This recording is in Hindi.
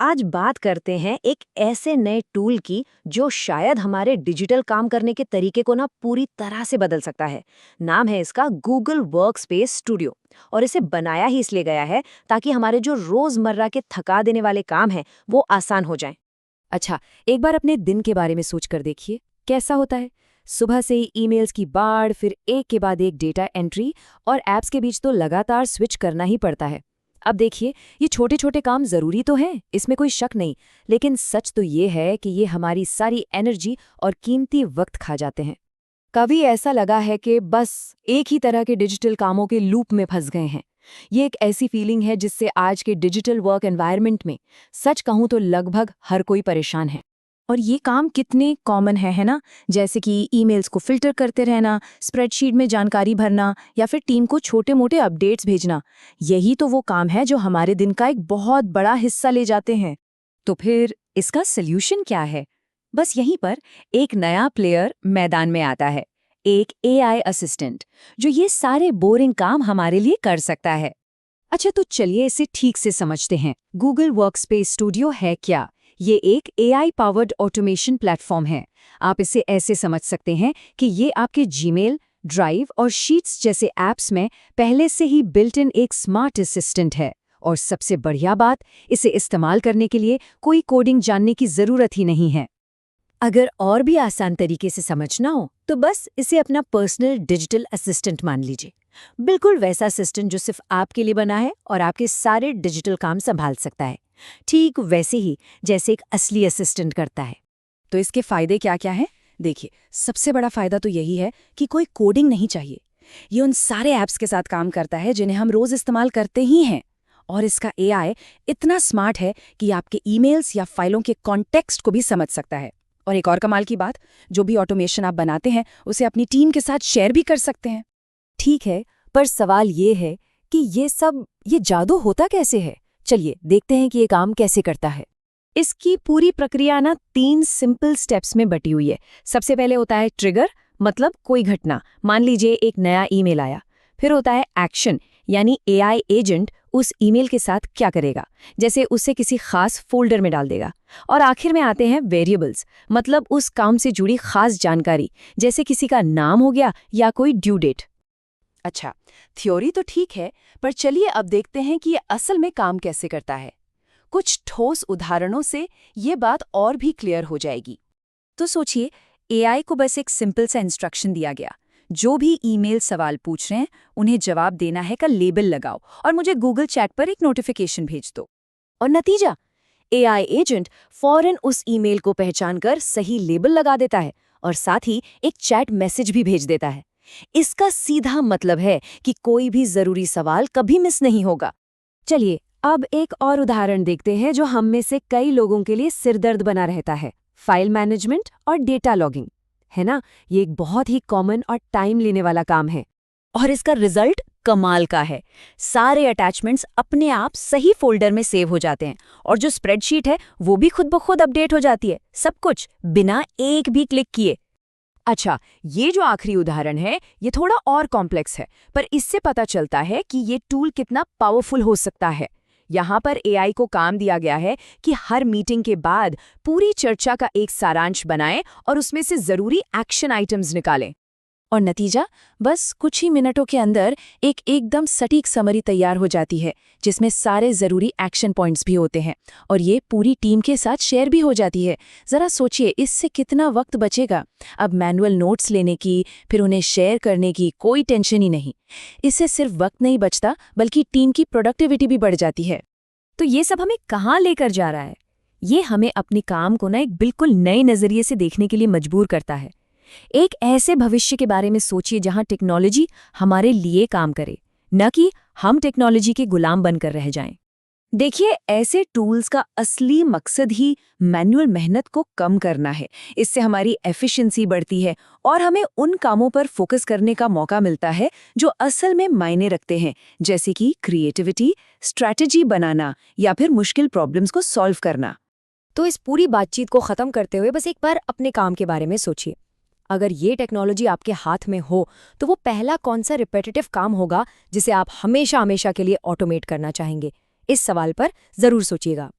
आज बात करते हैं एक ऐसे नए टूल की जो शायद हमारे डिजिटल काम करने के तरीके को ना पूरी तरह से बदल सकता है। नाम है इसका गूगल वर्कस्पेस स्टूडियो। और इसे बनाया ही इसलिए गया है ताकि हमारे जो रोजमर्रा के थका देने वाले काम हैं वो आसान हो जाएं। अच्छा, एक बार अपने दिन के बारे में सोच कर देखिए, कैसा होता है। सुबह से ही ईमेल्स की बाढ़, फिर एक के बाद एक डेटा एंट्री और ऐप्स के बीच तो लगातार स्विच करना ही पड़ता है। अब देखिए, ये छोटे छोटे काम ज़रूरी तो हैं, इसमें कोई शक नहीं, लेकिन सच तो ये है कि ये हमारी सारी एनर्जी और कीमती वक्त खा जाते हैं। कभी ऐसा लगा है कि बस एक ही तरह के डिजिटल कामों के लूप में फंस गए हैं। ये एक ऐसी फीलिंग है जिससे आज के डिजिटल वर्क एनवायरनमेंट में सच कहूँ तो लगभग हर कोई परेशान है। और ये काम कितने कॉमन है ना। जैसे कि ईमेल्स को फिल्टर करते रहना, स्प्रेडशीट में जानकारी भरना या फिर टीम को छोटे मोटे अपडेट्स भेजना। यही तो वो काम है जो हमारे दिन का एक बहुत बड़ा हिस्सा ले जाते हैं। तो फिर इसका सल्यूशन क्या है? बस यहीं पर एक नया प्लेयर मैदान में आता है, एक एआई असिस्टेंट जो ये सारे बोरिंग काम हमारे लिए कर सकता है। अच्छा, तो चलिए इसे ठीक से समझते हैं। गूगल वर्कस्पेस स्टूडियो है क्या? ये एक एआई पावर्ड ऑटोमेशन प्लेटफॉर्म है। आप इसे ऐसे समझ सकते हैं कि ये आपके जीमेल, ड्राइव और शीट्स जैसे ऐप्स में पहले से ही बिल्ट इन एक स्मार्ट असिस्टेंट है। और सबसे बढ़िया बात, इसे इस्तेमाल करने के लिए कोई कोडिंग जानने की ज़रूरत ही नहीं है। अगर और भी आसान तरीके से समझना हो तो बस इसे अपना पर्सनल डिजिटल असिस्टेंट मान लीजिए। बिल्कुल वैसा असिस्टेंट जो सिर्फ आपके लिए बना है और आपके सारे डिजिटल काम संभाल सकता है, ठीक वैसे ही जैसे एक असली असिस्टेंट करता है। तो इसके फायदे क्या क्या हैं? देखिए, सबसे बड़ा फायदा तो यही है कि कोई कोडिंग नहीं चाहिए। ये उन सारे ऐप्स के साथ काम करता है जिन्हें हम रोज इस्तेमाल करते ही हैं। और इसका एआई इतना स्मार्ट है कि आपके ईमेल्स या फाइलों के कॉन्टेक्स्ट को भी समझ सकता है। और एक और कमाल की बात, जो भी ऑटोमेशन आप बनाते हैं उसे अपनी टीम के साथ शेयर भी कर सकते हैं। ठीक है, पर सवाल ये है कि ये जादू होता कैसे है? चलिए देखते हैं कि ये काम कैसे करता है। इसकी पूरी प्रक्रिया ना 3 सिंपल स्टेप्स में बटी हुई है। सबसे पहले होता है ट्रिगर, मतलब कोई घटना। मान लीजिए एक नया ईमेल आया। फिर होता है एक्शन, यानी एआई एजेंट उस ईमेल के साथ क्या करेगा, जैसे उसे किसी खास फोल्डर में डाल देगा। और आखिर में आते हैं वेरिएबल्स, मतलब उस काम से जुड़ी खास जानकारी, जैसे किसी का नाम हो गया या कोई ड्यू डेट। अच्छा, थ्योरी तो ठीक है, पर चलिए अब देखते हैं कि ये असल में काम कैसे करता है। कुछ ठोस उदाहरणों से ये बात और भी क्लियर हो जाएगी। तो सोचिए, एआई को बस एक सिंपल सा इंस्ट्रक्शन दिया गया, जो भी ईमेल सवाल पूछ रहे हैं उन्हें जवाब देना है का लेबल लगाओ और मुझे गूगल चैट पर एक नोटिफिकेशन भेज दो। और नतीजा, एआई एजेंट फौरन उस ईमेल को पहचानकर सही लेबल लगा देता है और साथ ही एक चैट मैसेज भी भेज देता है। इसका सीधा मतलब है कि कोई भी जरूरी सवाल कभी मिस नहीं होगा। चलिए अब एक और उदाहरण देखते हैं जो हम में से कई लोगों के लिए सिरदर्द बना रहता है, फाइल मैनेजमेंट और डेटा लॉगिंग। है ना, ये एक बहुत ही कॉमन और टाइम लेने वाला काम है। और इसका रिजल्ट कमाल का है। सारे अटैचमेंट्स अपने आप सही फोल्डर में सेव हो जाते हैं और जो स्प्रेडशीट है वो भी खुद ब खुद अपडेट हो जाती है, सब कुछ बिना एक भी क्लिक किए। अच्छा, ये जो आखिरी उदाहरण है ये थोड़ा और कॉम्प्लेक्स है, पर इससे पता चलता है कि ये टूल कितना पावरफुल हो सकता है। यहाँ पर एआई को काम दिया गया है कि हर मीटिंग के बाद पूरी चर्चा का एक सारांश बनाएं और उसमें से जरूरी एक्शन आइटम्स निकालें। और नतीजा, बस कुछ ही मिनटों के अंदर एक एकदम सटीक समरी तैयार हो जाती है, जिसमें सारे ज़रूरी एक्शन पॉइंट्स भी होते हैं और ये पूरी टीम के साथ शेयर भी हो जाती है। ज़रा सोचिए, इससे कितना वक्त बचेगा। अब मैनुअल नोट्स लेने की, फिर उन्हें शेयर करने की कोई टेंशन ही नहीं। इससे सिर्फ वक्त नहीं बचता, बल्कि टीम की प्रोडक्टिविटी भी बढ़ जाती है। तो ये सब हमें कहाँ लेकर जा रहा है? ये हमें अपने काम को ना एक बिल्कुल नए नज़रिए से देखने के लिए मजबूर करता है। एक ऐसे भविष्य के बारे में सोचिए जहां टेक्नोलॉजी हमारे लिए काम करे, न कि हम टेक्नोलॉजी के गुलाम बनकर रह जाएं। देखिए, ऐसे टूल्स का असली मकसद ही मैनुअल मेहनत को कम करना है। इससे हमारी एफिशिएंसी बढ़ती है और हमें उन कामों पर फोकस करने का मौका मिलता है जो असल में मायने रखते हैं, जैसे कि क्रिएटिविटी, स्ट्रैटेजी बनाना या फिर मुश्किल प्रॉब्लम्स को सॉल्व करना। तो इस पूरी बातचीत को खत्म करते हुए बस एक बार अपने काम के बारे में सोचिए। अगर ये टेक्नोलॉजी आपके हाथ में हो तो वो पहला कौन सा रिपीटेटिव काम होगा जिसे आप हमेशा हमेशा के लिए ऑटोमेट करना चाहेंगे? इस सवाल पर जरूर सोचिएगा।